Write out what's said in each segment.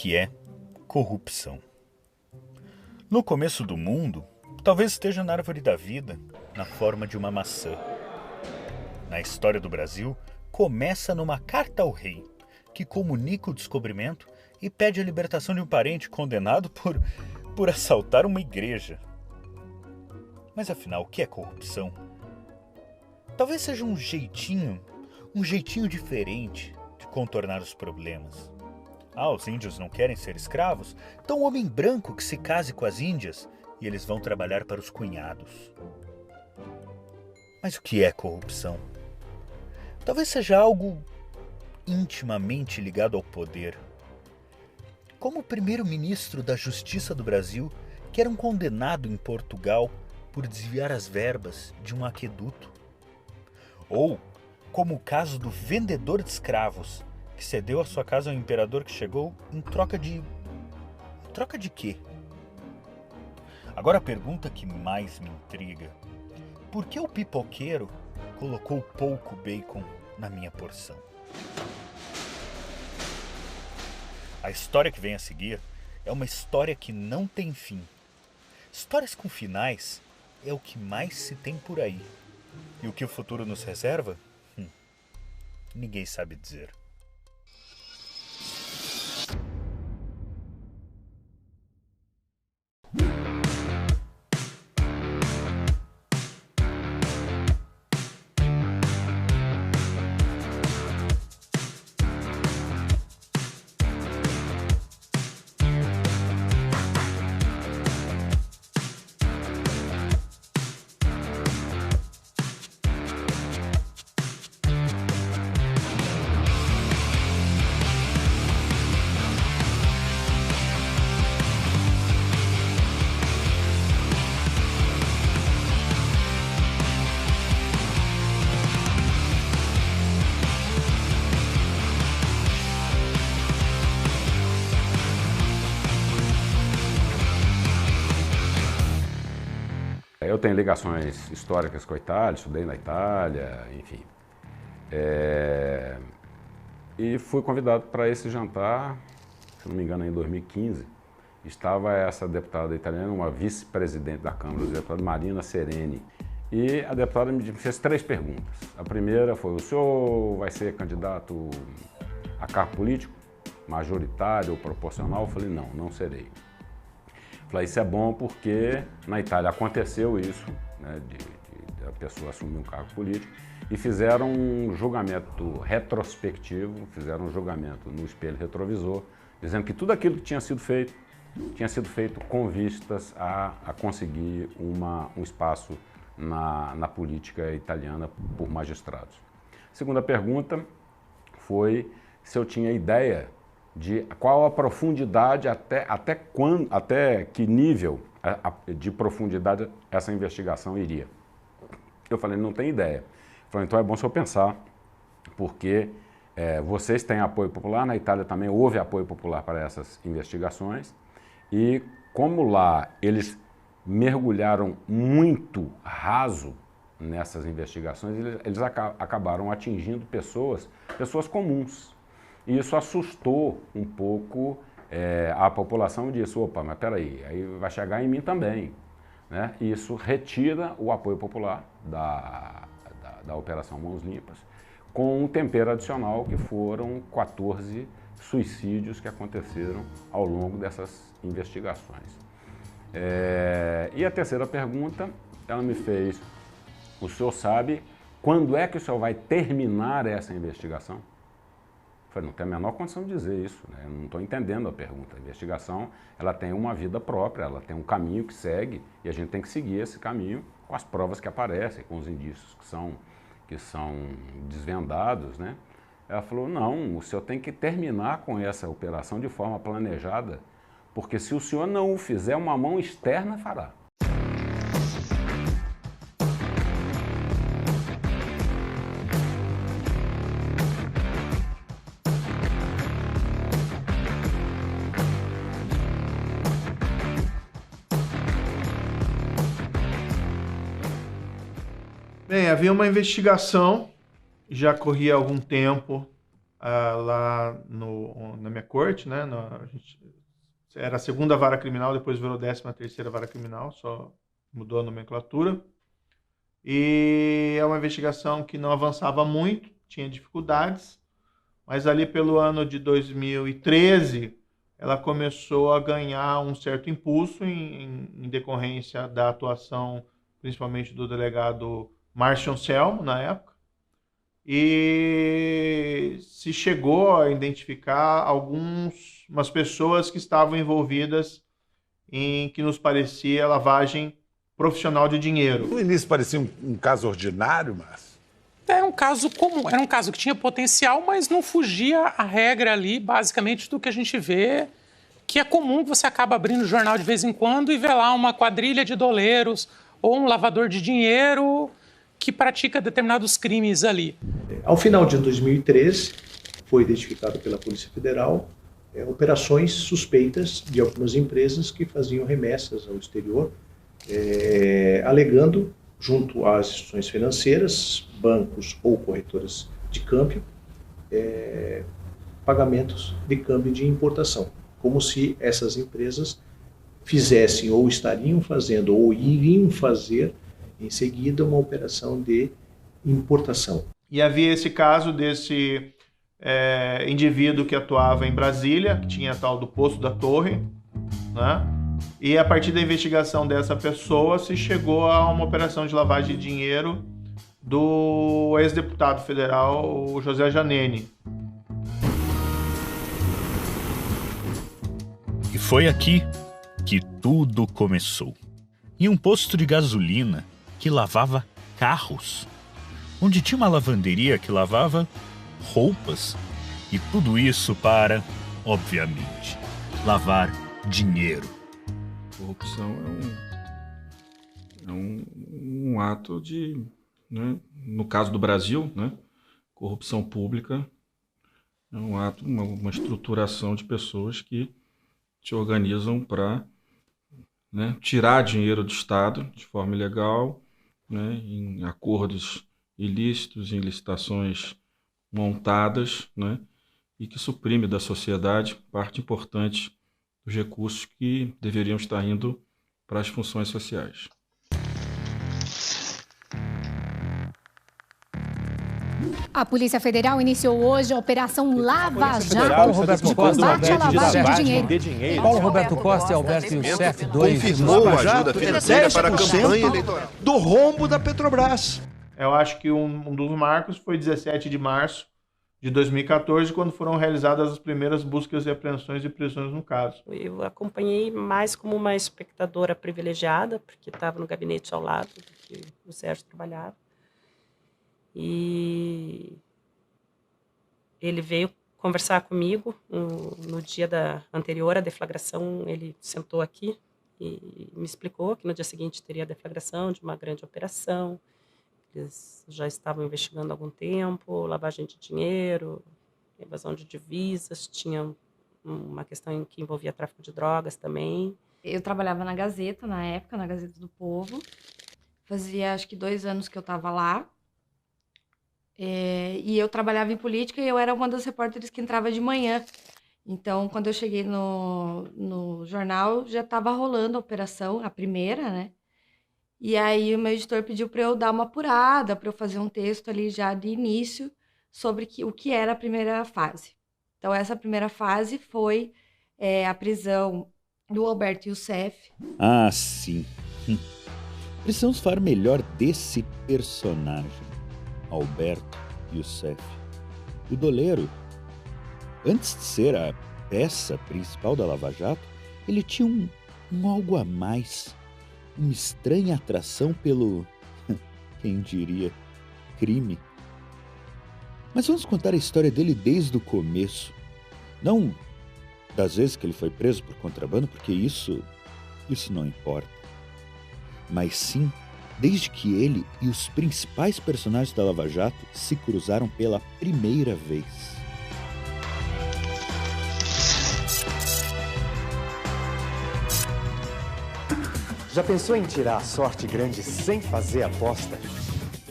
que é corrupção? No começo do mundo, talvez esteja na árvore da vida, na forma de uma maçã. Na história do Brasil, começa numa carta ao rei, que comunica o descobrimento e pede a libertação de um parente condenado por assaltar uma igreja. Mas afinal, o que é corrupção? Talvez seja um jeitinho diferente de contornar os problemas. Os índios não querem ser escravos? Então um homem branco que se case com as índias e eles vão trabalhar para os cunhados. Mas o que é corrupção? Talvez seja algo intimamente ligado ao poder. Como o primeiro-ministro da Justiça do Brasil, que era um condenado em Portugal por desviar as verbas de um aqueduto. Ou como o caso do vendedor de escravos, que cedeu a sua casa ao imperador que chegou em troca de... Em troca de quê? Agora a pergunta que mais me intriga. Por que o pipoqueiro colocou pouco bacon na minha porção? A história que vem a seguir é uma história que não tem fim. Histórias com finais é o que mais se tem por aí. E o que o futuro nos reserva? Ninguém sabe dizer. Eu tenho ligações históricas com a Itália, estudei na Itália, enfim. E fui convidado para esse jantar, se não me engano, em 2015. Estava essa deputada italiana, uma vice-presidente da Câmara, a deputada Marina Sereni. E a deputada me fez 3 perguntas. A primeira foi: o senhor vai ser candidato a cargo político, majoritário ou proporcional? Eu falei: não serei. Falei: isso é bom porque na Itália aconteceu isso, né, de a pessoa assumir um cargo político, e fizeram um julgamento retrospectivo, fizeram um julgamento no espelho retrovisor, dizendo que tudo aquilo que tinha sido feito com vistas a conseguir um espaço na política italiana por magistrados. A segunda pergunta foi se eu tinha ideia de qual a profundidade, até que nível de profundidade essa investigação iria. Eu falei: não tenho ideia. Ele falou: então é bom o senhor pensar, porque vocês têm apoio popular, na Itália também houve apoio popular para essas investigações, e como lá eles mergulharam muito raso nessas investigações, eles acabaram atingindo pessoas comuns. E isso assustou um pouco a população e disse: opa, mas peraí, aí vai chegar em mim também, né? E isso retira o apoio popular da Operação Mãos Limpas, com um tempero adicional que foram 14 suicídios que aconteceram ao longo dessas investigações. E a terceira pergunta, ela me fez: o senhor sabe quando é que o senhor vai terminar essa investigação? Eu falei: não tem a menor condição de dizer isso, né? Eu não estou entendendo a pergunta. A investigação, ela tem uma vida própria, ela tem um caminho que segue, e a gente tem que seguir esse caminho com as provas que aparecem, com os indícios que são desvendados, né? Ela falou: não, o senhor tem que terminar com essa operação de forma planejada, porque se o senhor não o fizer, uma mão externa fará. Bem, havia uma investigação, já corria algum tempo, lá na minha corte, né? Era a segunda vara criminal, depois virou 13ª vara criminal, só mudou a nomenclatura. E é uma investigação que não avançava muito, tinha dificuldades, mas ali pelo ano de 2013, ela começou a ganhar um certo impulso em decorrência da atuação, principalmente do delegado Márcio Anselmo, na época, e se chegou a identificar algumas pessoas que estavam envolvidas em que nos parecia lavagem profissional de dinheiro. No início parecia um caso ordinário, mas... Era um caso comum, era um caso que tinha potencial, mas não fugia à regra ali, basicamente, do que a gente vê, que é comum que você acaba abrindo o jornal de vez em quando e vê lá uma quadrilha de doleiros ou um lavador de dinheiro que pratica determinados crimes ali. Ao final de 2013, foi identificado pela Polícia Federal operações suspeitas de algumas empresas que faziam remessas ao exterior, alegando, junto às instituições financeiras, bancos ou corretoras de câmbio, pagamentos de câmbio de importação, como se essas empresas fizessem ou estariam fazendo ou iriam fazer em seguida uma operação de importação. E havia esse caso desse indivíduo que atuava em Brasília, que tinha tal do Posto da Torre, né? E a partir da investigação dessa pessoa se chegou a uma operação de lavagem de dinheiro do ex-deputado federal José Janene. E foi aqui que tudo começou. Em um posto de gasolina que lavava carros, onde tinha uma lavanderia que lavava roupas. E tudo isso para, obviamente, lavar dinheiro. Corrupção é um ato de, né, no caso do Brasil, né, corrupção pública é um ato, uma estruturação de pessoas que se organizam para, né, tirar dinheiro do Estado de forma ilegal, né, em acordos ilícitos, em licitações montadas, né, e que suprime da sociedade parte importante dos recursos que deveriam estar indo para as funções sociais. A Polícia Federal iniciou hoje a Operação Lava Jato, Paulo Roberto Costa, combate à lavagem de dinheiro. Paulo Roberto Costa e Alberto Youssef, dois... Confirmou a ajuda financeira para a campanha eleitoral do rombo da Petrobras. Eu acho que um dos marcos foi 17 de março de 2014, quando foram realizadas as primeiras buscas e apreensões e prisões no caso. Eu acompanhei mais como uma espectadora privilegiada, porque estava no gabinete ao lado do que o Sérgio trabalhava. E ele veio conversar comigo no dia anterior à deflagração. Ele sentou aqui e me explicou que no dia seguinte teria a deflagração de uma grande operação. Eles já estavam investigando há algum tempo, lavagem de dinheiro, evasão de divisas, tinha uma questão que envolvia tráfico de drogas também. Eu trabalhava na Gazeta, na época, na Gazeta do Povo. Fazia, acho que 2 anos que eu estava lá. E eu trabalhava em política e eu era uma das repórteres que entrava de manhã. Então, quando eu cheguei no jornal, já estava rolando a operação, a primeira, né? E aí o meu editor pediu para eu dar uma apurada, para eu fazer um texto ali já de início sobre o que era a primeira fase. Então, essa primeira fase foi a prisão do Alberto Youssef. Ah, sim. Precisamos falar melhor desse personagem, Alberto Youssef. O doleiro, antes de ser a peça principal da Lava Jato, ele tinha um algo a mais. Uma estranha atração pelo, quem diria, crime. Mas vamos contar a história dele desde o começo. Não das vezes que ele foi preso por contrabando, porque isso não importa. Mas sim, desde que ele e os principais personagens da Lava Jato se cruzaram pela primeira vez. Já pensou em tirar a sorte grande sem fazer aposta?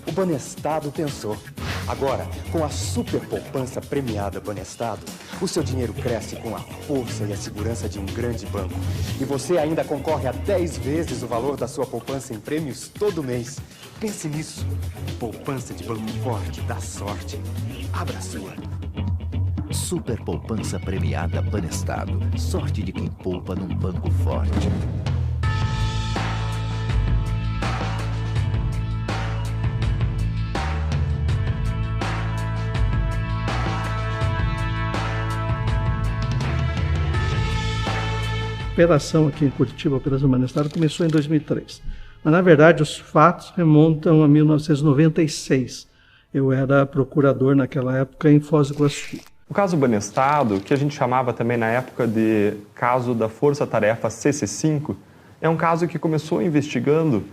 O Banestado pensou. Agora, com a super poupança premiada Banestado, o seu dinheiro cresce com a força e a segurança de um grande banco. E você ainda concorre a 10 vezes o valor da sua poupança em prêmios todo mês. Pense nisso. Poupança de banco forte dá sorte. Abra a sua. Super poupança premiada Banestado. Sorte de quem poupa num banco forte. A operação aqui em Curitiba, a Operação Banestado, começou em 2003. Mas, na verdade, os fatos remontam a 1996. Eu era procurador naquela época em Foz do Iguaçu. O caso Banestado, que a gente chamava também na época de caso da Força Tarefa CC5, é um caso que começou investigando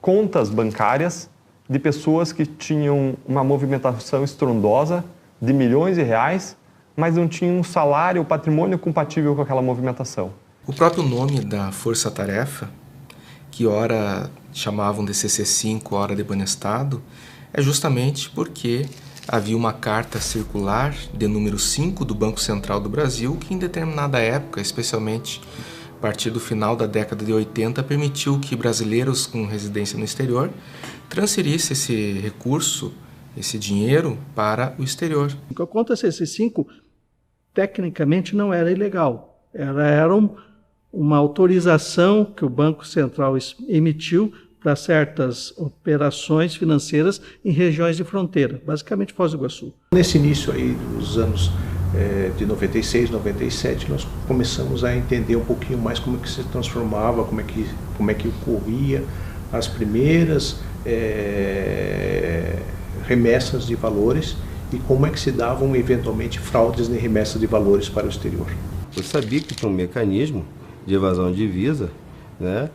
contas bancárias de pessoas que tinham uma movimentação estrondosa de milhões de reais, mas não tinham um salário ou patrimônio compatível com aquela movimentação. O próprio nome da Força Tarefa, que ora chamavam de CC5, ora de Banestado, é justamente porque havia uma carta circular de número 5 do Banco Central do Brasil que em determinada época, especialmente a partir do final da década de 80, permitiu que brasileiros com residência no exterior transferissem esse recurso, esse dinheiro, para o exterior. A conta CC5, tecnicamente, não era ilegal. Era uma autorização que o Banco Central emitiu para certas operações financeiras em regiões de fronteira, basicamente Foz do Iguaçu. Nesse início aí dos anos de 96, 97, nós começamos a entender um pouquinho mais como que se transformava, como é que ocorria as primeiras remessas de valores e como é que se davam eventualmente fraudes em remessas de valores para o exterior. Eu sabia que tinha um mecanismo de evasão de divisa, né,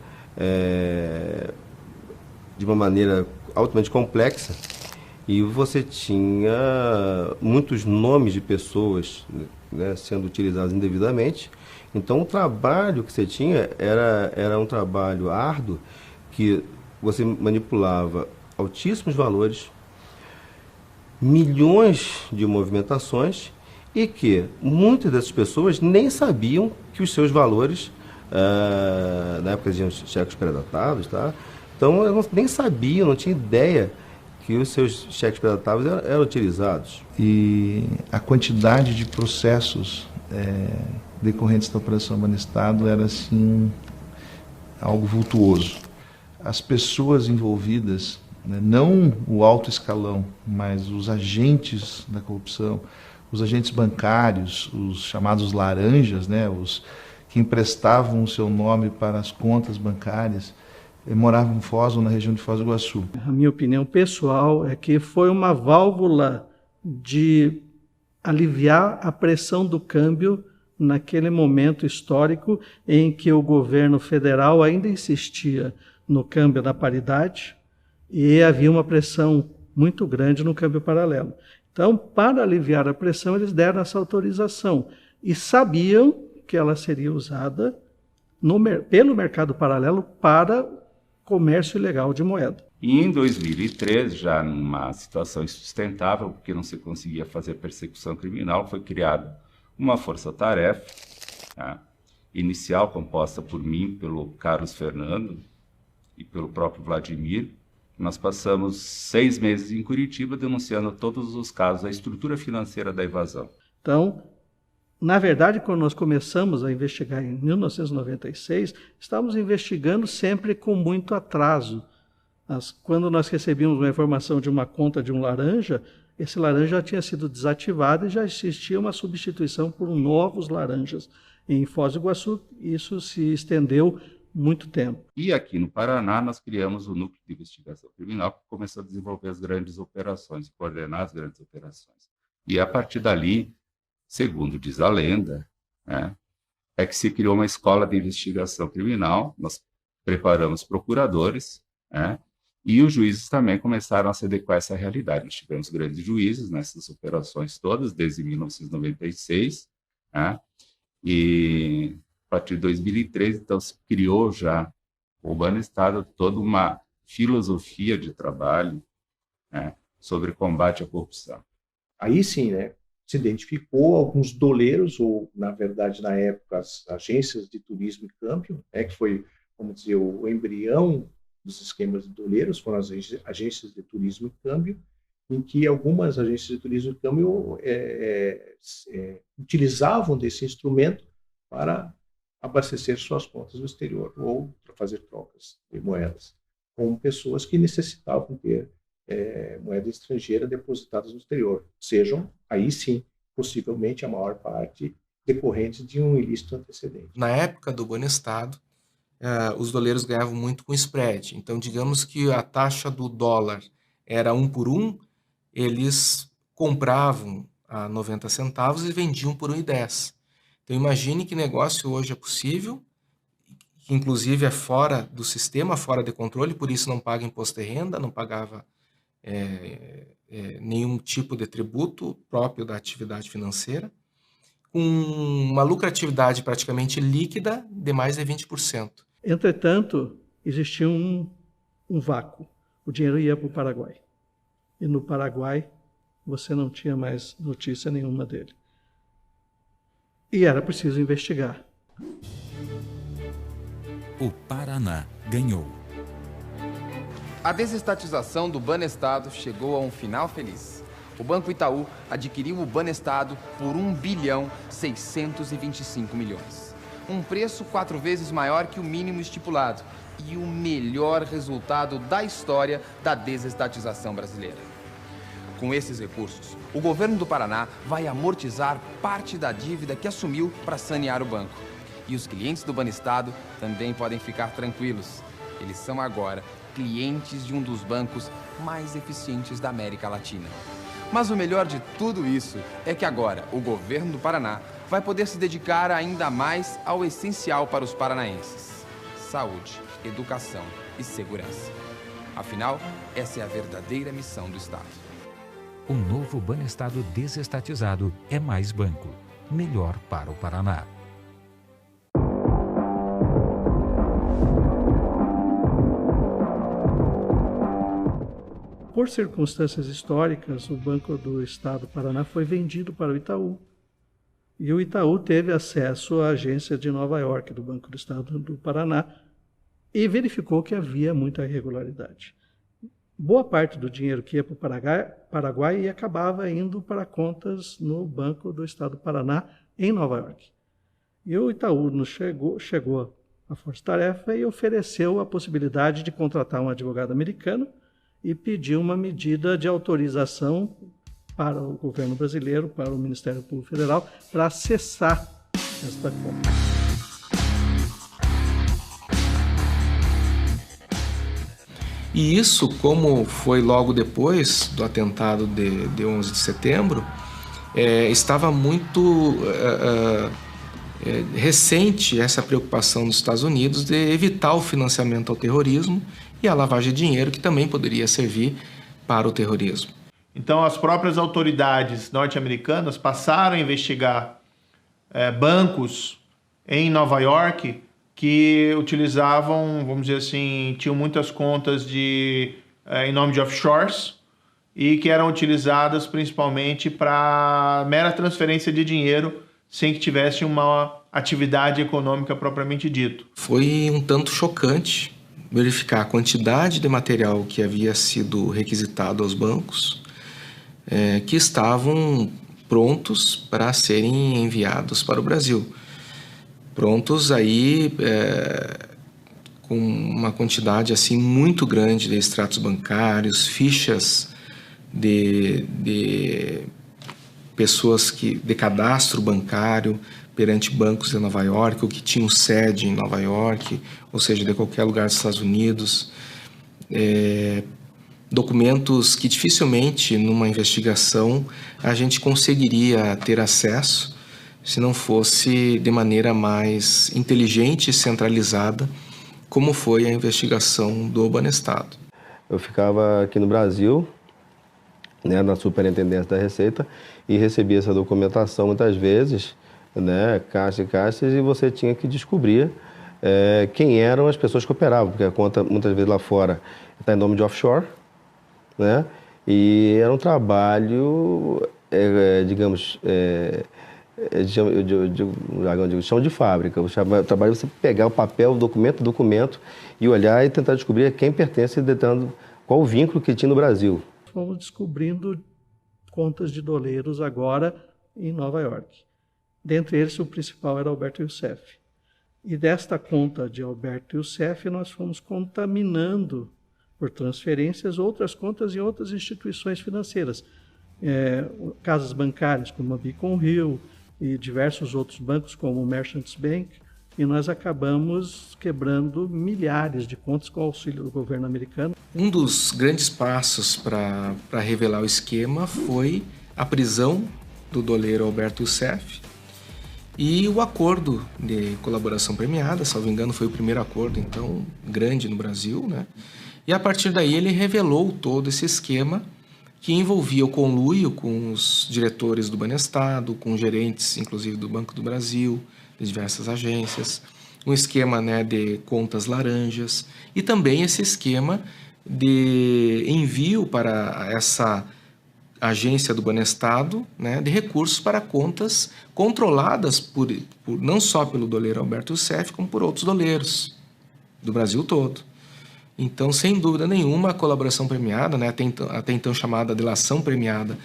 de uma maneira altamente complexa, e você tinha muitos nomes de pessoas, né, sendo utilizados indevidamente. Então o trabalho que você tinha era um trabalho árduo, que você manipulava altíssimos valores, milhões de movimentações, e que muitas dessas pessoas nem sabiam que os seus valores, na época tinham cheques predatados, tá? Então eu nem sabia, não tinha ideia que os seus cheques predatados eram utilizados. E a quantidade de processos decorrentes da Operação Banestado era assim algo vultuoso. As pessoas envolvidas, né, não o alto escalão, mas os agentes da corrupção, os agentes bancários, os chamados laranjas, né, os que emprestavam o seu nome para as contas bancárias, moravam em Foz ou na região de Foz do Iguaçu. A minha opinião pessoal é que foi uma válvula de aliviar a pressão do câmbio naquele momento histórico em que o governo federal ainda insistia no câmbio da paridade e havia uma pressão muito grande no câmbio paralelo. Então, para aliviar a pressão, eles deram essa autorização e sabiam que ela seria usada pelo mercado paralelo para comércio ilegal de moeda. E em 2013, já numa situação insustentável, porque não se conseguia fazer persecução criminal, foi criada uma força-tarefa, tá, inicial, composta por mim, pelo Carlos Fernando e pelo próprio Vladimir. Nós passamos 6 meses em Curitiba denunciando todos os casos, a estrutura financeira da evasão. Então, na verdade, quando nós começamos a investigar em 1996, estávamos investigando sempre com muito atraso. Quando nós recebíamos uma informação de uma conta de um laranja, esse laranja já tinha sido desativado e já existia uma substituição por novos laranjas. Em Foz do Iguaçu, isso se estendeu muito tempo. E aqui no Paraná, nós criamos o Núcleo de Investigação Criminal, que começou a desenvolver as grandes operações, coordenar as grandes operações. E a partir dali, segundo diz a lenda, né, é que se criou uma escola de investigação criminal, nós preparamos procuradores, né, e os juízes também começaram a se adequar a essa realidade. Nós tivemos grandes juízes nessas operações todas, desde 1996, né, e a partir de 2013, então, se criou já o Banestado toda uma filosofia de trabalho, né, sobre combate à corrupção. Aí sim, né, se identificou alguns doleiros, ou, na verdade, na época, as agências de turismo e câmbio, né, que foi, vamos dizer, o embrião dos esquemas de doleiros, foram as agências de turismo e câmbio, em que algumas agências de turismo e câmbio utilizavam desse instrumento para abastecer suas contas no exterior, ou para fazer trocas de moedas, com pessoas que necessitavam ter moeda estrangeira depositadas no exterior, sejam, aí sim, possivelmente a maior parte decorrentes de um ilícito antecedente. Na época do Banestado, os doleiros ganhavam muito com spread. Então, digamos que a taxa do dólar era 1 por 1, eles compravam a 90 centavos e vendiam por 1,10. Então, imagine que negócio hoje é possível, que inclusive é fora do sistema, fora de controle, por isso não paga imposto de renda, não pagava nenhum tipo de tributo próprio da atividade financeira, com uma lucratividade praticamente líquida de mais de 20%. Entretanto, existia um vácuo. O dinheiro ia para o Paraguai. E no Paraguai, você não tinha mais notícia nenhuma dele. E era preciso investigar. O Paraná ganhou. A desestatização do Banestado chegou a um final feliz. O Banco Itaú adquiriu o Banestado por 1.625 bilhões. Um preço 4 vezes maior que o mínimo estipulado e o melhor resultado da história da desestatização brasileira. Com esses recursos, o governo do Paraná vai amortizar parte da dívida que assumiu para sanear o banco. E os clientes do Banestado também podem ficar tranquilos. Eles são agora clientes de um dos bancos mais eficientes da América Latina. Mas o melhor de tudo isso é que agora o governo do Paraná vai poder se dedicar ainda mais ao essencial para os paranaenses: saúde, educação e segurança. Afinal, essa é a verdadeira missão do Estado. O novo Banestado desestatizado é mais banco, melhor para o Paraná. Por circunstâncias históricas, o Banco do Estado do Paraná foi vendido para o Itaú. E o Itaú teve acesso à agência de Nova York do Banco do Estado do Paraná e verificou que havia muita irregularidade. Boa parte do dinheiro que ia para o Paraguai acabava indo para contas no Banco do Estado do Paraná, em Nova York. E o Itaú chegou à Força Tarefa e ofereceu a possibilidade de contratar um advogado americano e pediu uma medida de autorização para o governo brasileiro, para o Ministério Público Federal, para acessar esta conta. E isso, como foi logo depois do atentado de 11 de setembro, estava muito recente essa preocupação dos Estados Unidos de evitar o financiamento ao terrorismo e a lavagem de dinheiro, que também poderia servir para o terrorismo. Então, as próprias autoridades norte-americanas passaram a investigar bancos em Nova York que utilizavam, vamos dizer assim, tinham muitas contas em nome de offshores e que eram utilizadas principalmente para mera transferência de dinheiro sem que tivesse uma atividade econômica propriamente dito. Foi um tanto chocante verificar a quantidade de material que havia sido requisitado aos bancos, que estavam prontos para serem enviados para o Brasil. Prontos aí com uma quantidade assim muito grande de extratos bancários, fichas de pessoas de cadastro bancário perante bancos de Nova York, ou que tinham sede em Nova York, ou seja, de qualquer lugar dos Estados Unidos. Documentos que dificilmente numa investigação a gente conseguiria ter acesso se não fosse de maneira mais inteligente e centralizada, como foi a investigação do Banestado. Eu ficava aqui no Brasil, né, na Superintendência da Receita, e recebia essa documentação muitas vezes, né, caixa e caixas, e você tinha que descobrir quem eram as pessoas que operavam, porque a conta muitas vezes lá fora está em nome de offshore, né, E era um trabalho, digamos, chão de fábrica. O trabalho é você pegar o papel, o documento, e olhar e tentar descobrir a quem pertence e tentando qual o vínculo que tinha no Brasil. Fomos descobrindo contas de doleiros agora em Nova York. Dentre eles, o principal era Alberto Youssef. E desta conta de Alberto Youssef, nós fomos contaminando por transferências outras contas em outras instituições financeiras. Casas bancárias como a Beacon Hill e diversos outros bancos como o Merchants Bank, e nós acabamos quebrando milhares de contas com o auxílio do governo americano. Um dos grandes passos para revelar o esquema foi a prisão do doleiro Alberto Youssef e o acordo de colaboração premiada, salvo engano foi o primeiro acordo então grande no Brasil, né? E a partir daí ele revelou todo esse esquema que envolvia o conluio com os diretores do Banestado, com gerentes inclusive do Banco do Brasil, de diversas agências, um esquema, né, de contas laranjas e também esse esquema de envio para essa agência do Banestado, né, de recursos para contas controladas por não só pelo doleiro Alberto Youssef, como por outros doleiros do Brasil todo. Então, sem dúvida nenhuma, a colaboração premiada, né, até então chamada delação premiada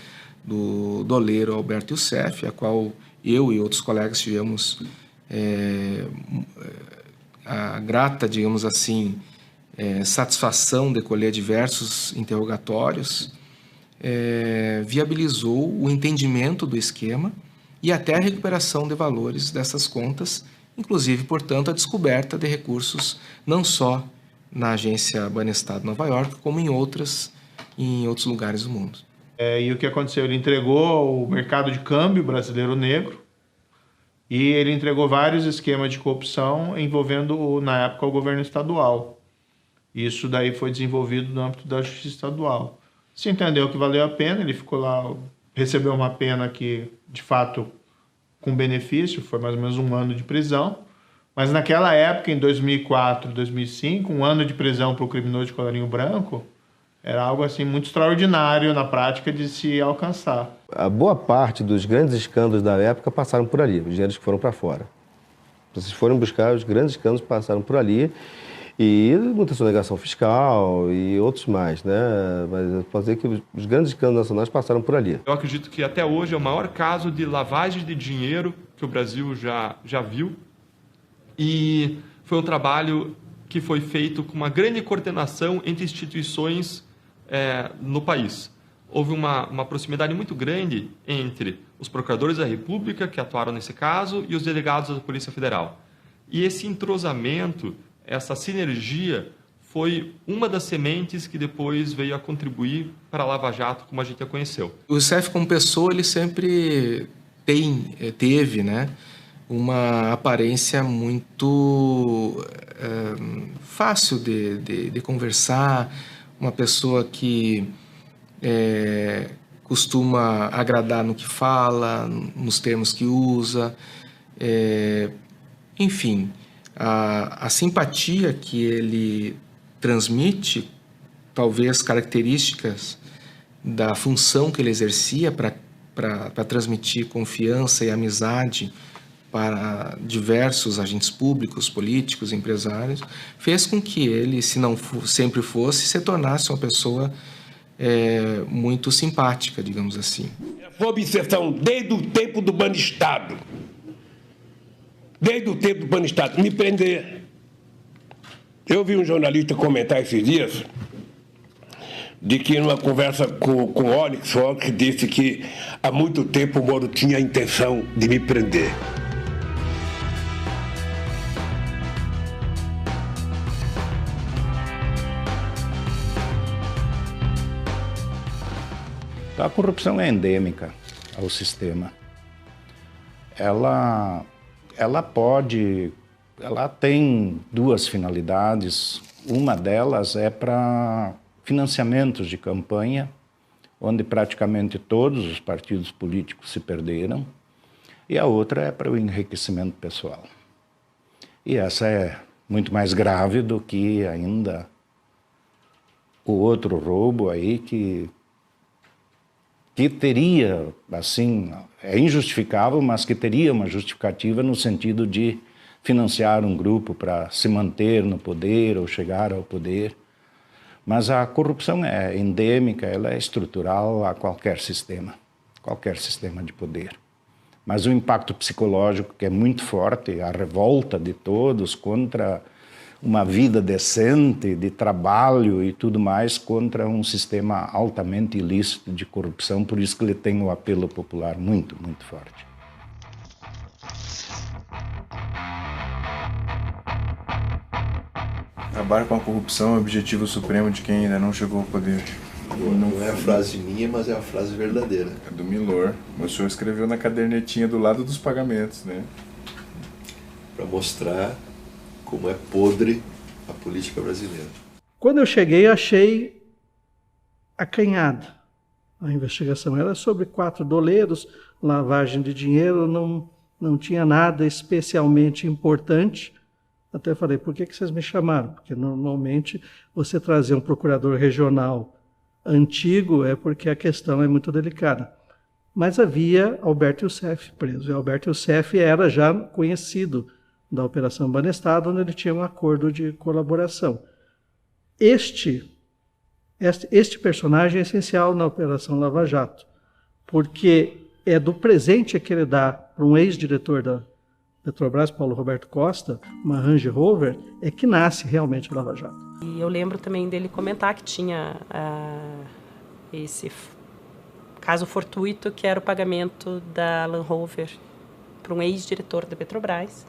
do doleiro Alberto Youssef, a qual eu e outros colegas tivemos a grata, digamos assim, satisfação de colher diversos interrogatórios, viabilizou o entendimento do esquema e até a recuperação de valores dessas contas, inclusive, portanto, a descoberta de recursos não só na agência Banestado Nova York, como em outros lugares do mundo. E o que aconteceu? Ele entregou ao mercado de câmbio brasileiro negro e ele entregou vários esquemas de corrupção envolvendo, na época, o governo estadual. Isso daí foi desenvolvido no âmbito da justiça estadual. Se entendeu que valeu a pena, ele ficou lá, recebeu uma pena que, de fato, com benefício, foi mais ou menos 1 ano de prisão. Mas naquela época, em 2004, 2005, 1 ano de prisão para o criminoso de colarinho branco era algo assim muito extraordinário na prática de se alcançar. A boa parte dos grandes escândalos da época passaram por ali, os dinheiros que foram para fora. Vocês foram buscar, os grandes escândalos passaram por ali, e muita sonegação fiscal e outros mais, né? Mas eu posso dizer que os grandes escândalos nacionais passaram por ali. Eu acredito que até hoje é o maior caso de lavagem de dinheiro que o Brasil já viu. E foi um trabalho que foi feito com uma grande coordenação entre instituições no país. Houve uma proximidade muito grande entre os procuradores da República, que atuaram nesse caso, e os delegados da Polícia Federal. E esse entrosamento, essa sinergia, foi uma das sementes que depois veio a contribuir para a Lava Jato, como a gente a conheceu. O Youssef, como pessoa, ele sempre teve, né, uma aparência muito fácil de conversar, uma pessoa que costuma agradar no que fala, nos termos que usa, enfim, a simpatia que ele transmite, talvez características da função que ele exercia para transmitir confiança e amizade para diversos agentes públicos, políticos, empresários, fez com que ele, se não sempre fosse, se tornasse uma pessoa muito simpática, digamos assim. Foi obsessão desde o tempo do Banestado. Desde o tempo do Banestado, me prender. Eu vi um jornalista comentar esses dias de que numa conversa com o Onyx disse que há muito tempo o Moro tinha a intenção de me prender. A corrupção é endêmica ao sistema. Ela tem duas finalidades. Uma delas é para financiamentos de campanha, onde praticamente todos os partidos políticos se perderam, e a outra é para o enriquecimento pessoal. E essa é muito mais grave do que ainda o outro roubo aí, que que teria, assim, é injustificável, mas que teria uma justificativa no sentido de financiar um grupo para se manter no poder ou chegar ao poder. Mas a corrupção é endêmica, ela é estrutural a qualquer sistema de poder. Mas o impacto psicológico, que é muito forte, a revolta de todos contra uma vida decente, de trabalho e tudo mais, contra um sistema altamente ilícito de corrupção, por isso que ele tem um apelo popular muito, muito forte. Acabar com a corrupção é o objetivo supremo de quem ainda não chegou ao poder. Não é a frase minha, mas é a frase verdadeira. É do Milor. O senhor escreveu na cadernetinha do lado dos pagamentos, né? Para mostrar como é podre a política brasileira. Quando eu cheguei, achei acanhada. A investigação era sobre 4 doleiros, lavagem de dinheiro, não tinha nada especialmente importante. Até falei, por que vocês me chamaram? Porque normalmente você trazer um procurador regional antigo é porque a questão é muito delicada. Mas havia Alberto Youssef preso. E Alberto Youssef era já conhecido da Operação Banestado, onde ele tinha um acordo de colaboração. Este personagem é essencial na Operação Lava Jato, porque é do presente que ele dá para um ex-diretor da Petrobras, Paulo Roberto Costa, uma Range Rover, é que nasce realmente a Lava Jato. E eu lembro também dele comentar que tinha esse caso fortuito, que era o pagamento da Land Rover para um ex-diretor da Petrobras,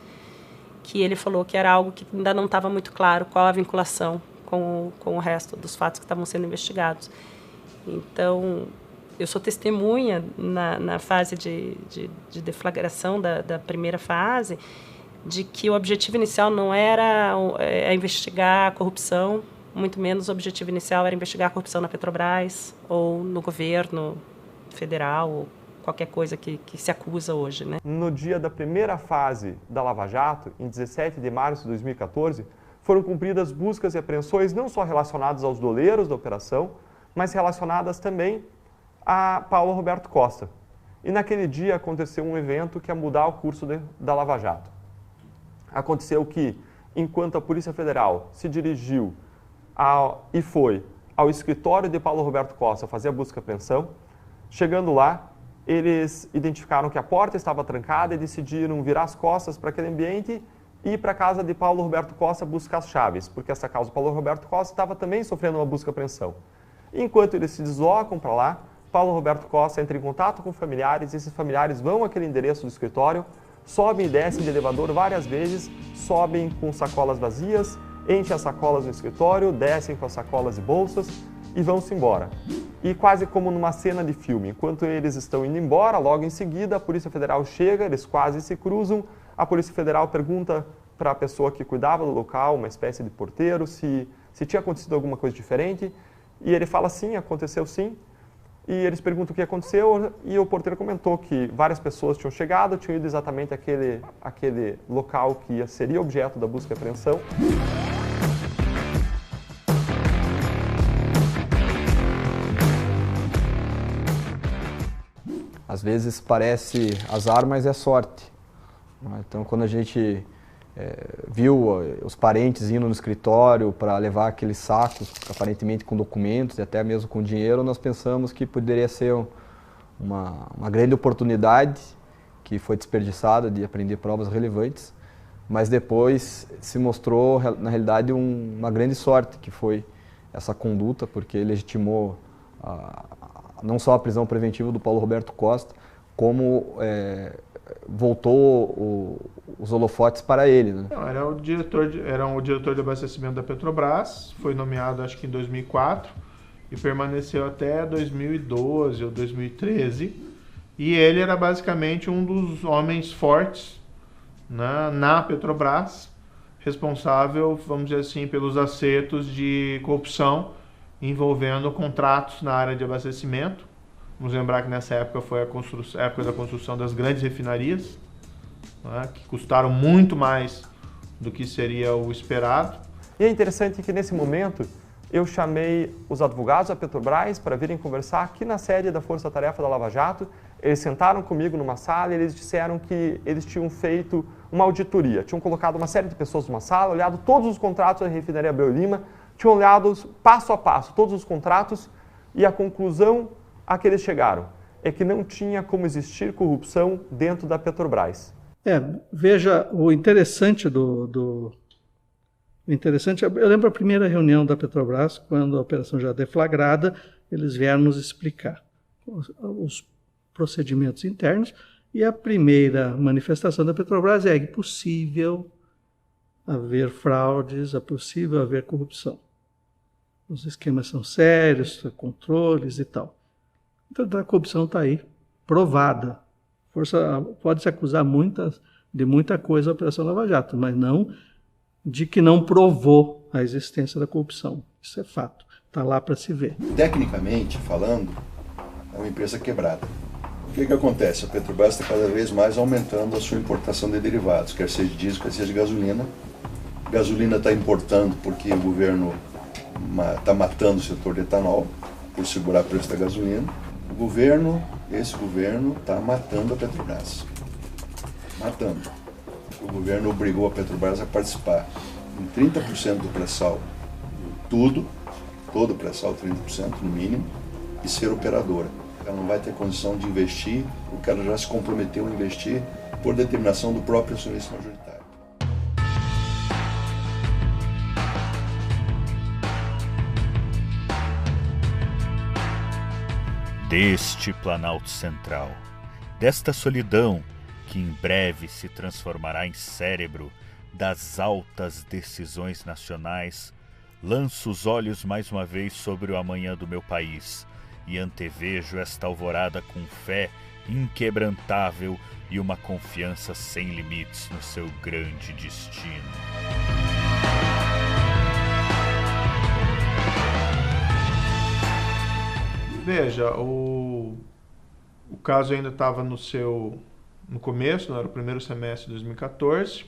que ele falou que era algo que ainda não estava muito claro qual a vinculação com o resto dos fatos que estavam sendo investigados. Então, eu sou testemunha na fase de deflagração da primeira fase, de que o objetivo inicial não era investigar a corrupção, muito menos o objetivo inicial era investigar a corrupção na Petrobras ou no governo federal, ou qualquer coisa que se acusa hoje, né? No dia da primeira fase da Lava Jato, em 17 de março de 2014, foram cumpridas buscas e apreensões não só relacionadas aos doleiros da operação, mas relacionadas também a Paulo Roberto Costa. E naquele dia aconteceu um evento que ia mudar o curso da Lava Jato. Aconteceu que, enquanto a Polícia Federal se dirigiu e foi ao escritório de Paulo Roberto Costa fazer a busca e apreensão, chegando lá, eles identificaram que a porta estava trancada e decidiram virar as costas para aquele ambiente e ir para a casa de Paulo Roberto Costa buscar as chaves, porque essa casa do Paulo Roberto Costa estava também sofrendo uma busca e apreensão. Enquanto eles se deslocam para lá, Paulo Roberto Costa entra em contato com familiares, esses familiares vão àquele endereço do escritório, sobem e descem de elevador várias vezes, sobem com sacolas vazias, enchem as sacolas no escritório, descem com as sacolas e bolsas e vão-se embora. E quase como numa cena de filme, enquanto eles estão indo embora, logo em seguida a Polícia Federal chega, eles quase se cruzam, a Polícia Federal pergunta para a pessoa que cuidava do local, uma espécie de porteiro, se tinha acontecido alguma coisa diferente, e ele fala sim, aconteceu sim, e eles perguntam o que aconteceu, e o porteiro comentou que várias pessoas tinham chegado, tinham ido exatamente àquele local que seria objeto da busca e apreensão. Às vezes parece azar, mas é sorte. Então, quando a gente viu os parentes indo no escritório para levar aqueles sacos, aparentemente com documentos e até mesmo com dinheiro, nós pensamos que poderia ser uma grande oportunidade que foi desperdiçada de aprender provas relevantes, mas depois se mostrou, na realidade, uma grande sorte, que foi essa conduta, porque legitimou não só a prisão preventiva do Paulo Roberto Costa, como voltou os holofotes para ele, né? Não, era o diretor de abastecimento da Petrobras, foi nomeado acho que em 2004 e permaneceu até 2012 ou 2013, e ele era basicamente um dos homens fortes, né, na Petrobras, responsável, vamos dizer assim, pelos acertos de corrupção envolvendo contratos na área de abastecimento. Vamos lembrar que nessa época foi a época da construção das grandes refinarias, né, que custaram muito mais do que seria o esperado. E é interessante que nesse momento eu chamei os advogados da Petrobras para virem conversar aqui na sede da Força Tarefa da Lava Jato. Eles sentaram comigo numa sala e eles disseram que eles tinham feito uma auditoria. Tinham colocado uma série de pessoas numa sala, olhado todos os contratos da refinaria Abreu Lima, tinham olhado passo a passo todos os contratos e a conclusão a que eles chegaram é que não tinha como existir corrupção dentro da Petrobras. Veja, o interessante eu lembro a primeira reunião da Petrobras, quando a operação já deflagrada, eles vieram nos explicar os procedimentos internos, e a primeira manifestação da Petrobras é possível haver fraudes, é possível haver corrupção. Os esquemas são sérios, controles e tal. Então a corrupção está aí, provada. Pode-se acusar de muita coisa a Operação Lava Jato, mas não de que não provou a existência da corrupção. Isso é fato, está lá para se ver. Tecnicamente falando, é uma empresa quebrada. O que acontece? A Petrobras está cada vez mais aumentando a sua importação de derivados, quer seja de diesel, quer seja de gasolina. Gasolina está importando porque o governo está matando o setor de etanol por segurar o preço da gasolina. Esse governo está matando a Petrobras. Matando. O governo obrigou a Petrobras a participar em 30% do pré-sal, todo o pré-sal, 30% no mínimo, e ser operadora. Ela não vai ter condição de investir, porque ela já se comprometeu a investir por determinação do próprio acionista majoritário. Deste Planalto Central, desta solidão que em breve se transformará em cérebro das altas decisões nacionais, lanço os olhos mais uma vez sobre o amanhã do meu país e antevejo esta alvorada com fé inquebrantável e uma confiança sem limites no seu grande destino. Veja, o caso ainda estava no começo, não era o primeiro semestre de 2014.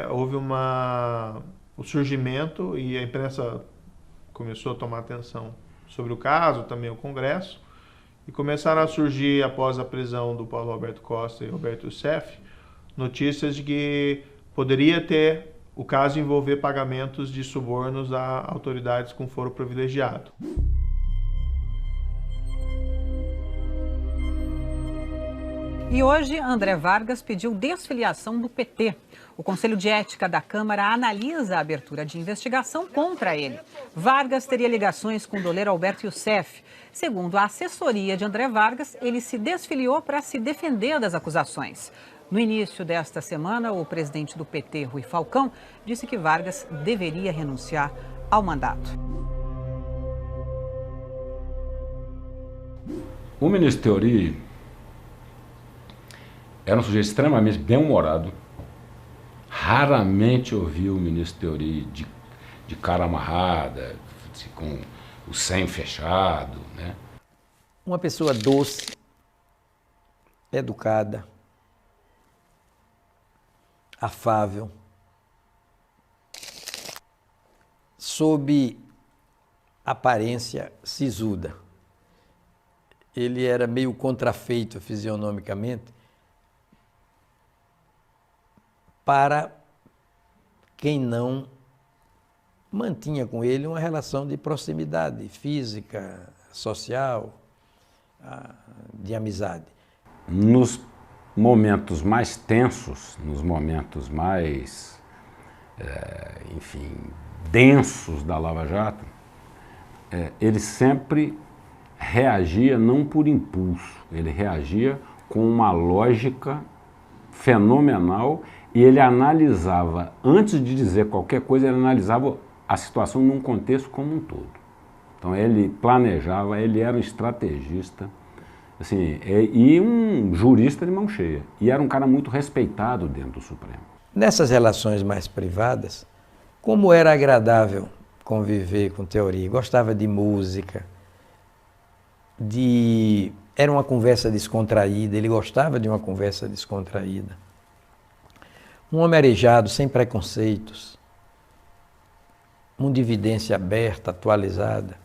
Houve o surgimento e a imprensa começou a tomar atenção sobre o caso, também o Congresso, e começaram a surgir, após a prisão do Paulo Roberto Costa e Roberto Youssef, notícias de que poderia ter o caso envolver pagamentos de subornos a autoridades com foro privilegiado. E hoje, André Vargas pediu desfiliação do PT. O Conselho de Ética da Câmara analisa a abertura de investigação contra ele. Vargas teria ligações com o doleiro Alberto Youssef. Segundo a assessoria de André Vargas, ele se desfiliou para se defender das acusações. No início desta semana, o presidente do PT, Rui Falcão, disse que Vargas deveria renunciar ao mandato. O ministro Teori era um sujeito extremamente bem-humorado. Raramente ouvi o ministro Teori de cara amarrada, com o senho fechado, né? Uma pessoa doce, educada, afável, sob aparência sisuda. Ele era meio contrafeito fisionomicamente, para quem não mantinha com ele uma relação de proximidade física, social, de amizade. Nos momentos mais tensos, nos momentos mais, densos da Lava Jato, ele sempre reagia não por impulso, ele reagia com uma lógica fenomenal. E ele analisava, antes de dizer qualquer coisa, ele analisava a situação num contexto como um todo. Então ele planejava, ele era um estrategista, assim, e um jurista de mão cheia. E era um cara muito respeitado dentro do Supremo. Nessas relações mais privadas, como era agradável conviver com Teori. Gostava de música, era uma conversa descontraída, ele gostava de uma conversa descontraída. Um homem arejado, sem preconceitos. mundo de evidência aberta, atualizada,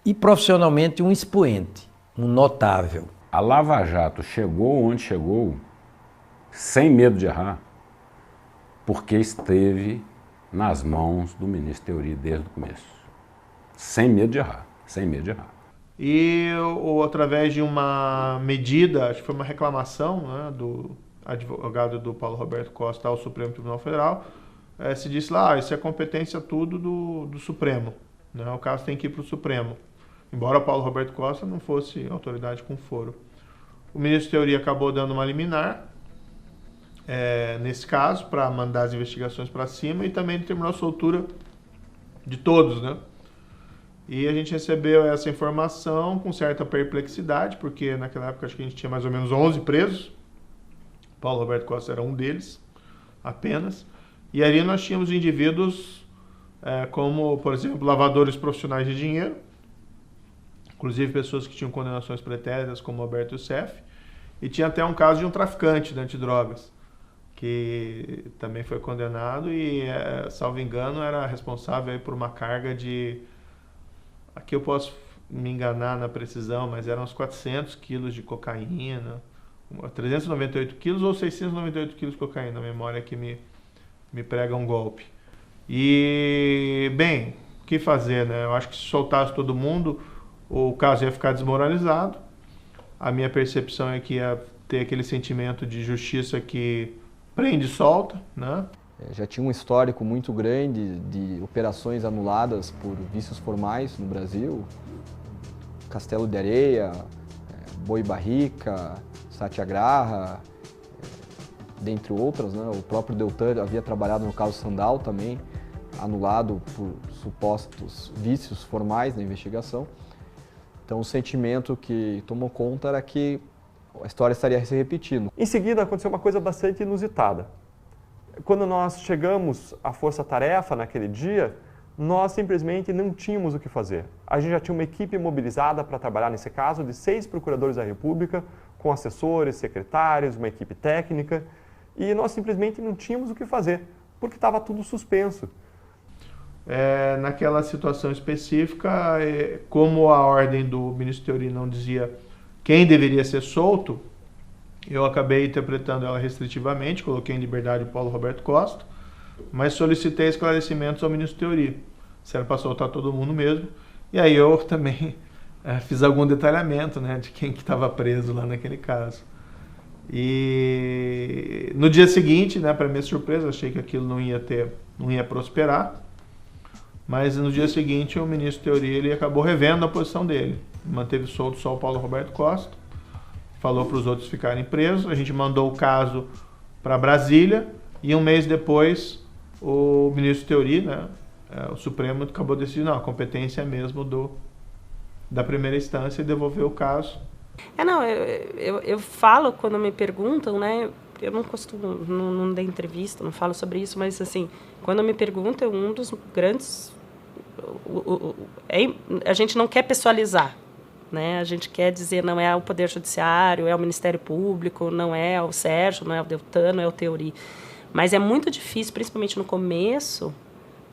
e profissionalmente um expoente, um notável. A Lava Jato chegou onde chegou sem medo de errar, porque esteve nas mãos do ministro Theory desde o começo. Sem medo de errar, sem medo de errar. E ou através de uma medida, acho que foi uma reclamação, né, do advogado do Paulo Roberto Costa ao Supremo Tribunal Federal, se disse lá, isso é competência tudo do Supremo, né, o caso tem que ir para o Supremo. Embora o Paulo Roberto Costa não fosse autoridade com foro. O ministro Theory acabou dando uma liminar, nesse caso, para mandar as investigações para cima e também determinou a soltura de todos, né? E a gente recebeu essa informação com certa perplexidade, porque naquela época acho que a gente tinha mais ou menos 11 presos. Paulo Roberto Costa era um deles, apenas. E ali nós tínhamos indivíduos como, por exemplo, lavadores profissionais de dinheiro, inclusive pessoas que tinham condenações pretéritas, como Alberto Youssef, e tinha até um caso de um traficante de antidrogas, que também foi condenado e, salvo engano, era responsável aí por uma carga de... Aqui eu posso me enganar na precisão, mas eram uns 400 quilos de cocaína, 398 quilos ou 698 quilos de cocaína, a memória que me prega um golpe. E, bem, o que fazer, né? Eu acho que se soltasse todo mundo, o caso ia ficar desmoralizado. A minha percepção é que ia ter aquele sentimento de justiça que prende e solta, né? Já tinha um histórico muito grande de operações anuladas por vícios formais no Brasil. Castelo de Areia, Boi Barrica, Satyagraha, dentre outras, né? O próprio Deltan havia trabalhado no caso Sandal também, anulado por supostos vícios formais na investigação. Então o sentimento que tomou conta era que a história estaria se repetindo. Em seguida aconteceu uma coisa bastante inusitada. Quando nós chegamos à Força Tarefa naquele dia, nós simplesmente não tínhamos o que fazer. A gente já tinha uma equipe mobilizada para trabalhar nesse caso de 6 procuradores da República, com assessores, secretários, uma equipe técnica, e nós simplesmente não tínhamos o que fazer, porque estava tudo suspenso. Naquela situação específica, como a ordem do ministro Theory não dizia quem deveria ser solto, eu acabei interpretando ela restritivamente, coloquei em liberdade o Paulo Roberto Costa, mas solicitei esclarecimentos ao ministro Theory, se era para soltar todo mundo mesmo, e aí eu também fiz algum detalhamento, né, de quem que estava preso lá naquele caso. E no dia seguinte, né, para minha surpresa, achei que aquilo não ia prosperar, mas no dia seguinte o ministro Theory ele acabou revendo a posição dele, manteve solto só o Paulo Roberto Costa, falou para os outros ficarem presos, a gente mandou o caso para Brasília e um mês depois o ministro Theory, né, o Supremo acabou decidindo, não, a competência é mesmo da primeira instância e devolveu o caso. Eu falo quando me perguntam, né, eu não costumo, não dei entrevista, não falo sobre isso, mas assim, quando me perguntam, um dos grandes, a gente não quer pessoalizar. Né? A gente quer dizer, não é o Poder Judiciário, é o Ministério Público, não é o Sérgio, não é o Deltan, não é o Theory. Mas é muito difícil, principalmente no começo,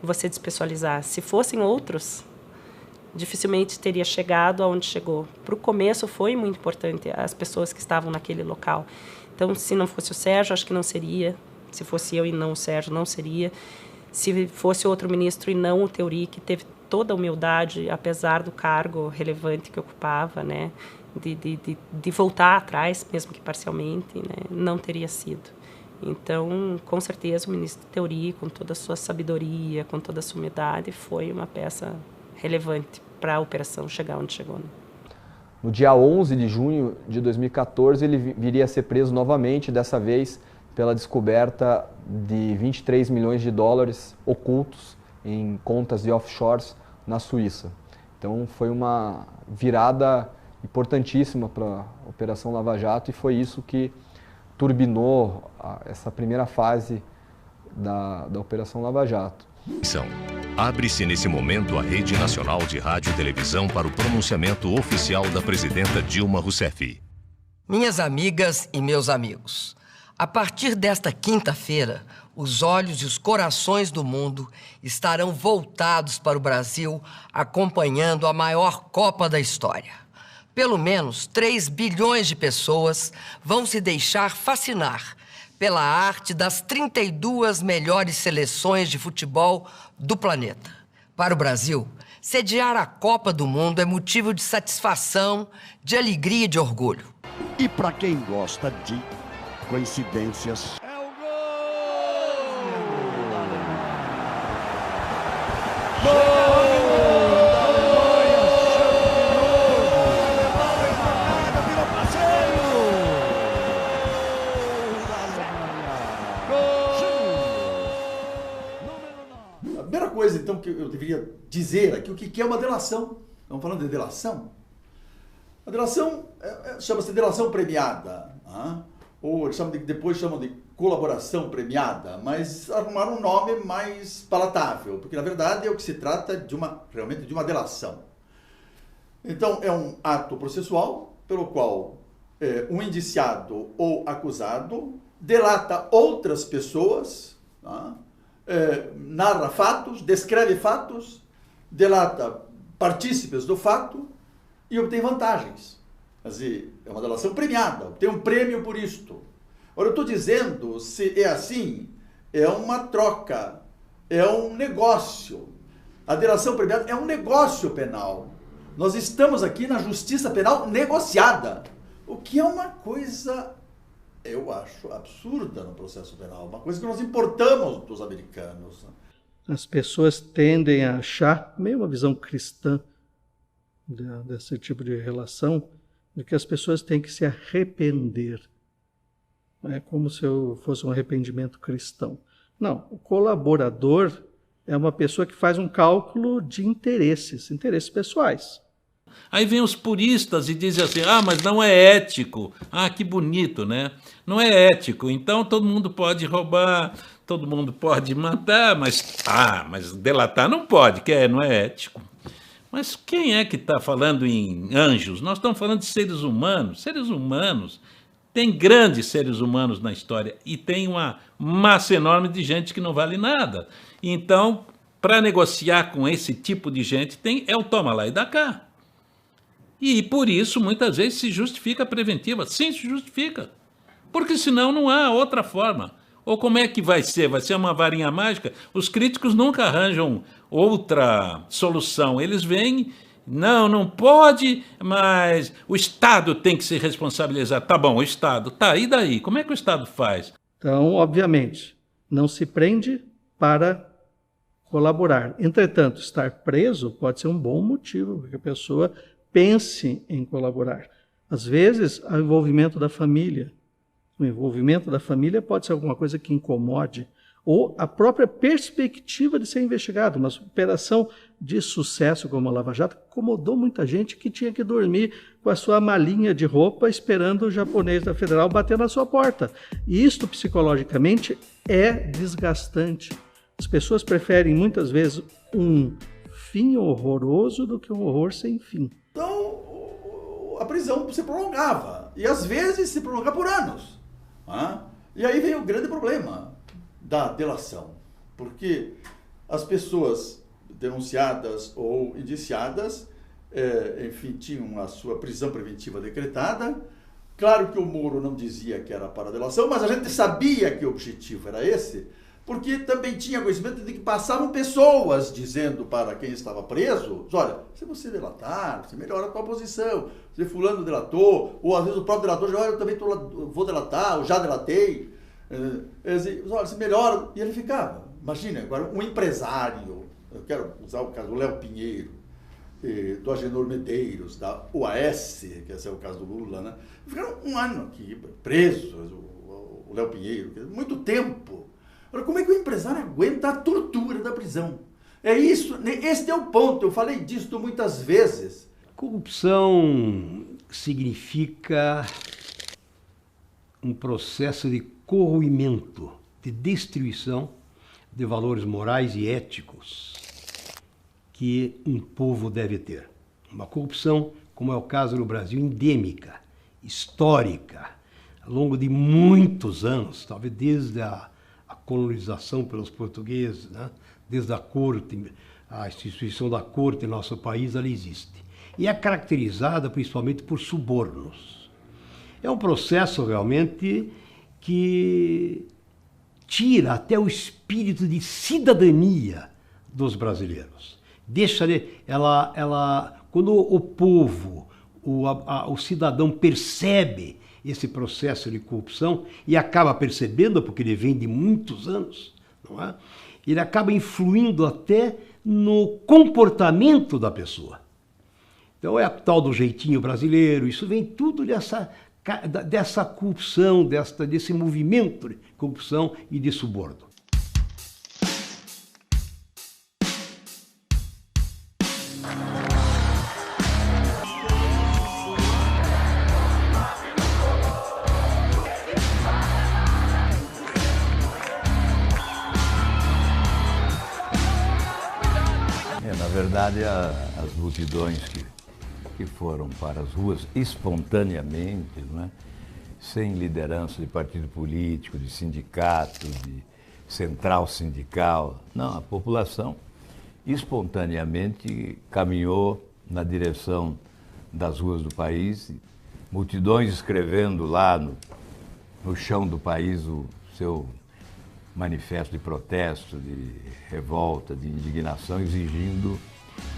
você despessoalizar. Se fossem outros, dificilmente teria chegado aonde chegou. Para o começo foi muito importante as pessoas que estavam naquele local. Então, se não fosse o Sérgio, acho que não seria. Se fosse eu e não o Sérgio, não seria. Se fosse outro ministro e não o Theory, que teve toda a humildade, apesar do cargo relevante que ocupava, né, de voltar atrás, mesmo que parcialmente, né, não teria sido. Então, com certeza, o ministro Theory, com toda a sua sabedoria, com toda a sua humildade, foi uma peça relevante para a operação chegar onde chegou. Né? No dia 11 de junho de 2014, ele viria a ser preso novamente, dessa vez pela descoberta de 23 milhões de dólares ocultos em contas de offshores na Suíça. Então foi uma virada importantíssima para a Operação Lava Jato e foi isso que turbinou essa primeira fase da Operação Lava Jato. Abre-se nesse momento a Rede Nacional de Rádio e Televisão para o pronunciamento oficial da presidenta Dilma Rousseff. Minhas amigas e meus amigos, a partir desta quinta-feira, os olhos e os corações do mundo estarão voltados para o Brasil, acompanhando a maior Copa da história. Pelo menos 3 bilhões de pessoas vão se deixar fascinar pela arte das 32 melhores seleções de futebol do planeta. Para o Brasil, sediar a Copa do Mundo é motivo de satisfação, de alegria e de orgulho. E para quem gosta de coincidências... A primeira coisa, então, que eu deveria dizer aqui, o que é uma delação. Estamos falando de delação? A delação chama-se delação premiada, ou depois chamam de colaboração premiada, mas arrumaram um nome mais palatável, porque na verdade é o que se trata realmente de uma delação. Então é um ato processual pelo qual um indiciado ou acusado delata outras pessoas, narra fatos, descreve fatos, delata partícipes do fato e obtém vantagens. Quer dizer, é uma delação premiada, obtém um prêmio por isto. Ora, eu estou dizendo, se é assim, é uma troca, é um negócio. A delação premiada é um negócio penal. Nós estamos aqui na justiça penal negociada, o que é uma coisa, eu acho, absurda no processo penal, uma coisa que nós importamos dos americanos. As pessoas tendem a achar, meio uma visão cristã desse tipo de relação, de que as pessoas têm que se arrepender. É como se fosse um arrependimento cristão. Não, o colaborador é uma pessoa que faz um cálculo de interesses pessoais. Aí vem os puristas e dizem assim, mas não é ético. Que bonito, né? Não é ético, então todo mundo pode roubar, todo mundo pode matar, mas delatar não pode, não é ético. Mas quem é que está falando em anjos? Nós estamos falando de seres humanos. Seres humanos, tem grandes seres humanos na história e tem uma massa enorme de gente que não vale nada. Então, para negociar com esse tipo de gente, é o toma lá e dá cá. E por isso, muitas vezes, se justifica a preventiva. Sim, se justifica. Porque senão não há outra forma. Ou como é que vai ser? Vai ser uma varinha mágica? Os críticos nunca arranjam outra solução. Eles veem, não pode, mas o Estado tem que se responsabilizar. Tá bom, o Estado. Tá, e daí? Como é que o Estado faz? Então, obviamente, não se prende para colaborar. Entretanto, estar preso pode ser um bom motivo para que a pessoa pense em colaborar. Às vezes, o envolvimento da família. O envolvimento da família pode ser alguma coisa que incomode, ou a própria perspectiva de ser investigado. Uma operação de sucesso como a Lava Jato incomodou muita gente que tinha que dormir com a sua malinha de roupa esperando o japonês da Federal bater na sua porta. E isto, psicologicamente, é desgastante. As pessoas preferem, muitas vezes, um fim horroroso do que um horror sem fim. Então, a prisão se prolongava. E, às vezes, se prolongava por anos. E aí vem o grande problema da delação. Porque as pessoas denunciadas ou indiciadas, enfim, tinham a sua prisão preventiva decretada. Claro que o Moro não dizia que era para a delação, mas a gente sabia que o objetivo era esse, porque também tinha conhecimento de que passavam pessoas dizendo para quem estava preso, olha, se você delatar, você melhora a tua posição, se fulano delatou, ou às vezes o próprio delator diz, olha, eu também vou delatar, eu já delatei, olha, se melhora, e ele ficava. Imagina, agora um empresário, eu quero usar o caso do Léo Pinheiro, do Agenor Medeiros, da UAS, que esse é o caso do Lula, né? Ficaram um ano aqui presos, o Léo Pinheiro, muito tempo. Agora, como é que o empresário aguenta a tortura da prisão? É isso, este é o ponto, eu falei disso muitas vezes. Corrupção significa um processo de corroimento, de destruição de valores morais e éticos que um povo deve ter. Uma corrupção, como é o caso no Brasil, endêmica, histórica, ao longo de muitos anos, talvez desde a colonização pelos portugueses, né? Desde a corte, a instituição da corte em nosso país, ela existe. E é caracterizada principalmente por subornos. É um processo realmente que tira até o espírito de cidadania dos brasileiros. Quando o povo, o cidadão percebe esse processo de corrupção e acaba percebendo, porque ele vem de muitos anos, não é? Ele acaba influindo até no comportamento da pessoa. Então é a tal do jeitinho brasileiro, isso vem tudo dessa corrupção, desse movimento de corrupção e de suborno. Na verdade, as multidões que foram para as ruas espontaneamente, não é? Sem liderança de partido político, de sindicato, de central sindical. Não, a população espontaneamente caminhou na direção das ruas do país, multidões escrevendo lá no chão do país o seu manifesto de protesto, de revolta, de indignação, exigindo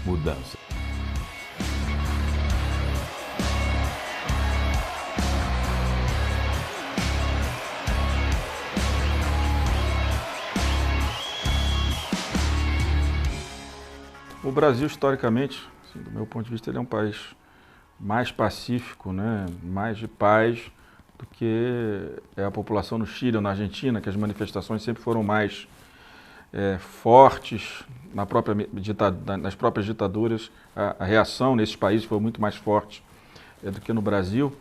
mudança. O Brasil, historicamente, assim, do meu ponto de vista, ele é um país mais pacífico, né? Mais de paz do que a população no Chile ou na Argentina, que as manifestações sempre foram mais fortes nas próprias ditaduras. A reação nesses países foi muito mais forte do que no Brasil,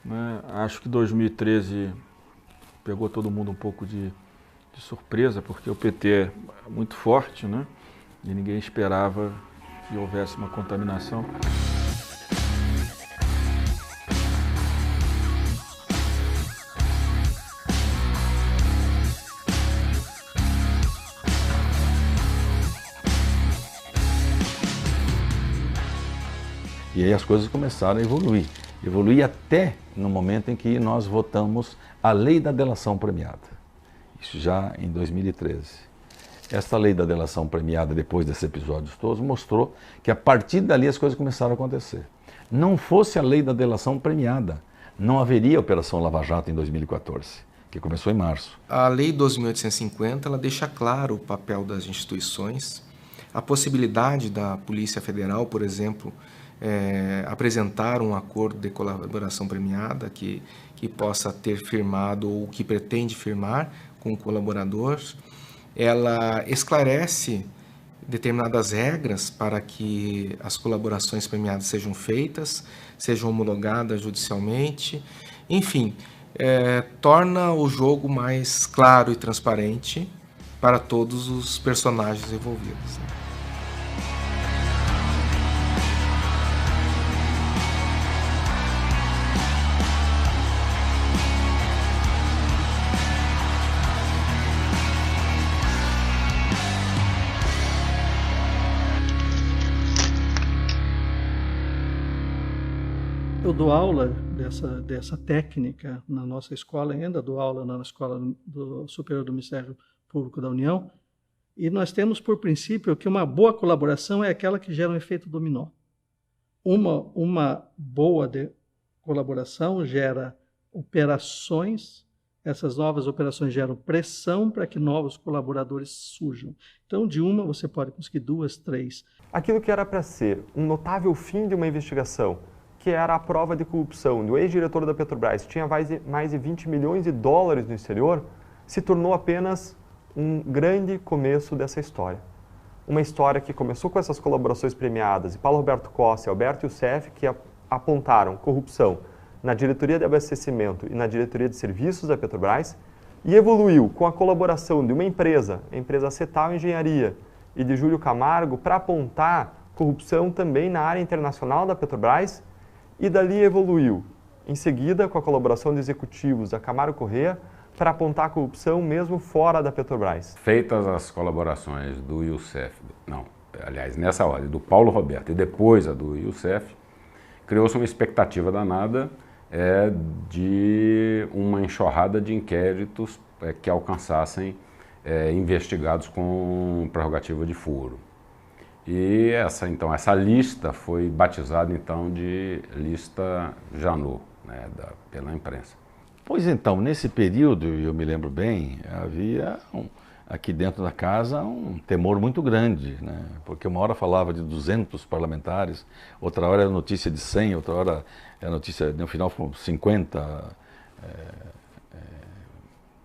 né? Acho que 2013 pegou todo mundo um pouco de surpresa, porque o PT é muito forte, né? E ninguém esperava que houvesse uma contaminação. E aí as coisas começaram a evoluir. Evoluir até no momento em que nós votamos a lei da delação premiada. Isso já em 2013. Esta lei da delação premiada, depois desses episódios todos, mostrou que a partir dali as coisas começaram a acontecer. Não fosse a lei da delação premiada, não haveria a Operação Lava Jato em 2014, que começou em março. A Lei 12.850 ela deixa claro o papel das instituições, a possibilidade da Polícia Federal, por exemplo, apresentar um acordo de colaboração premiada que possa ter firmado ou que pretende firmar com o colaborador. Ela esclarece determinadas regras para que as colaborações premiadas sejam feitas, sejam homologadas judicialmente, enfim, torna o jogo mais claro e transparente para todos os personagens envolvidos. Eu dou aula dessa técnica na nossa escola, ainda dou aula na Escola Superior do Ministério Público da União, e nós temos por princípio que uma boa colaboração é aquela que gera um efeito dominó. Uma boa colaboração gera operações, essas novas operações geram pressão para que novos colaboradores surjam. Então, de uma você pode conseguir 2, 3. Aquilo que era para ser um notável fim de uma investigação, que era a prova de corrupção do ex-diretor da Petrobras, que tinha mais de 20 milhões de dólares no exterior, se tornou apenas um grande começo dessa história. Uma história que começou com essas colaborações premiadas de Paulo Roberto Costa e Alberto Youssef, que apontaram corrupção na diretoria de abastecimento e na diretoria de serviços da Petrobras, e evoluiu com a colaboração de uma empresa, a empresa Cetal Engenharia, e de Júlio Camargo, para apontar corrupção também na área internacional da Petrobras, e dali evoluiu, em seguida, com a colaboração de executivos da Camargo Corrêa, para apontar a corrupção mesmo fora da Petrobras? Feitas as colaborações do Youssef, nessa ordem, do Paulo Roberto e depois a do Youssef, criou-se uma expectativa danada de uma enxurrada de inquéritos que alcançassem investigados com prerrogativa de furo. E essa lista foi batizada então de lista Janot, né, pela imprensa. Pois então, nesse período, eu me lembro bem, havia aqui dentro da casa um temor muito grande, né? Porque uma hora falava de 200 parlamentares, outra hora era notícia de 100, outra hora era notícia, no final foram 50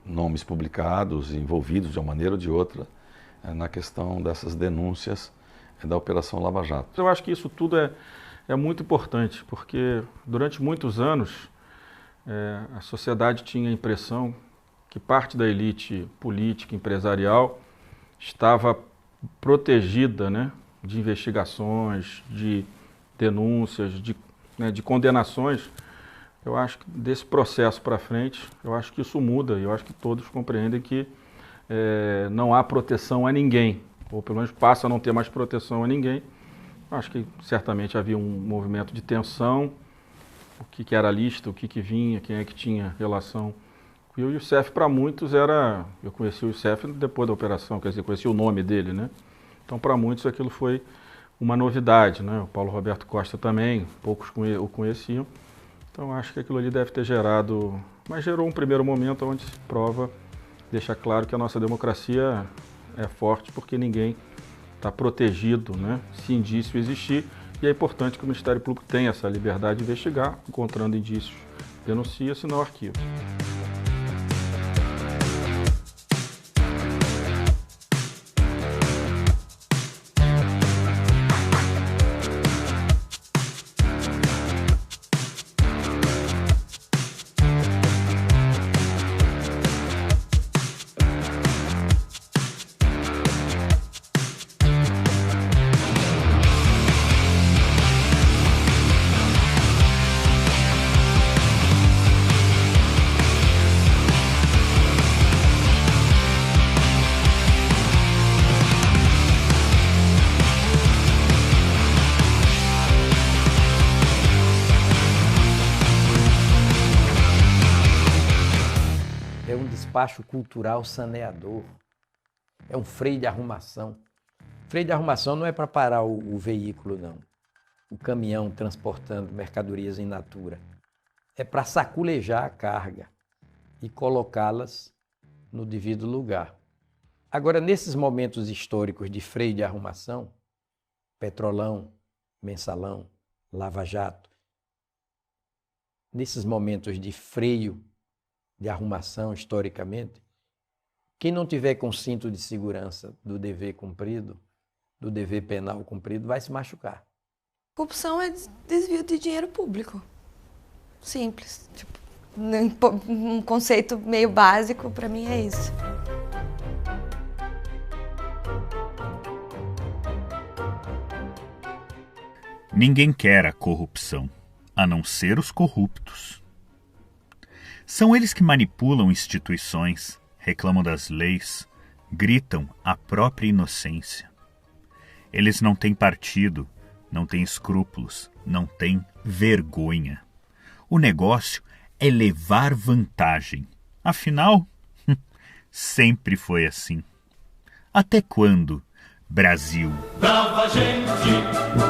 nomes publicados, envolvidos de uma maneira ou de outra na questão dessas denúncias da Operação Lava Jato. Eu acho que isso tudo é muito importante, porque durante muitos anos a sociedade tinha a impressão que parte da elite política, empresarial, estava protegida, né, de investigações, de denúncias, de condenações. Eu acho que desse processo para frente, eu acho que isso muda, e eu acho que todos compreendem que não há proteção a ninguém, ou pelo menos passa a não ter mais proteção a ninguém. Eu acho que certamente havia um movimento de tensão, o que era a lista, o que vinha, quem é que tinha relação. E o Youssef, para muitos, eu conheci o Youssef depois da operação, quer dizer, conheci o nome dele, né? Então, para muitos, aquilo foi uma novidade, né? O Paulo Roberto Costa também, poucos o conheciam. Então, acho que aquilo ali deve ter gerado, mas gerou um primeiro momento onde se prova, deixa claro que a nossa democracia é forte porque ninguém está protegido, né? Se indício existir, e é importante que o Ministério Público tenha essa liberdade de investigar, encontrando indícios, denuncia, senão arquiva. Despacho cultural saneador, é um freio de arrumação. Freio de arrumação não é para parar o veículo, não. O caminhão transportando mercadorias in natura. É para saculejar a carga e colocá-las no devido lugar. Agora, nesses momentos históricos de freio de arrumação, Petrolão, Mensalão, Lava Jato, nesses momentos de freio de arrumação, historicamente, quem não tiver com cinto de segurança do dever cumprido, do dever penal cumprido, vai se machucar. Corrupção é desvio de dinheiro público. Simples. Tipo, um conceito meio básico, para mim, é isso. Ninguém quer a corrupção, a não ser os corruptos. São eles que manipulam instituições, reclamam das leis, gritam a própria inocência. Eles não têm partido, não têm escrúpulos, não têm vergonha. O negócio é levar vantagem. Afinal, sempre foi assim. Até quando, Brasil? Brava gente!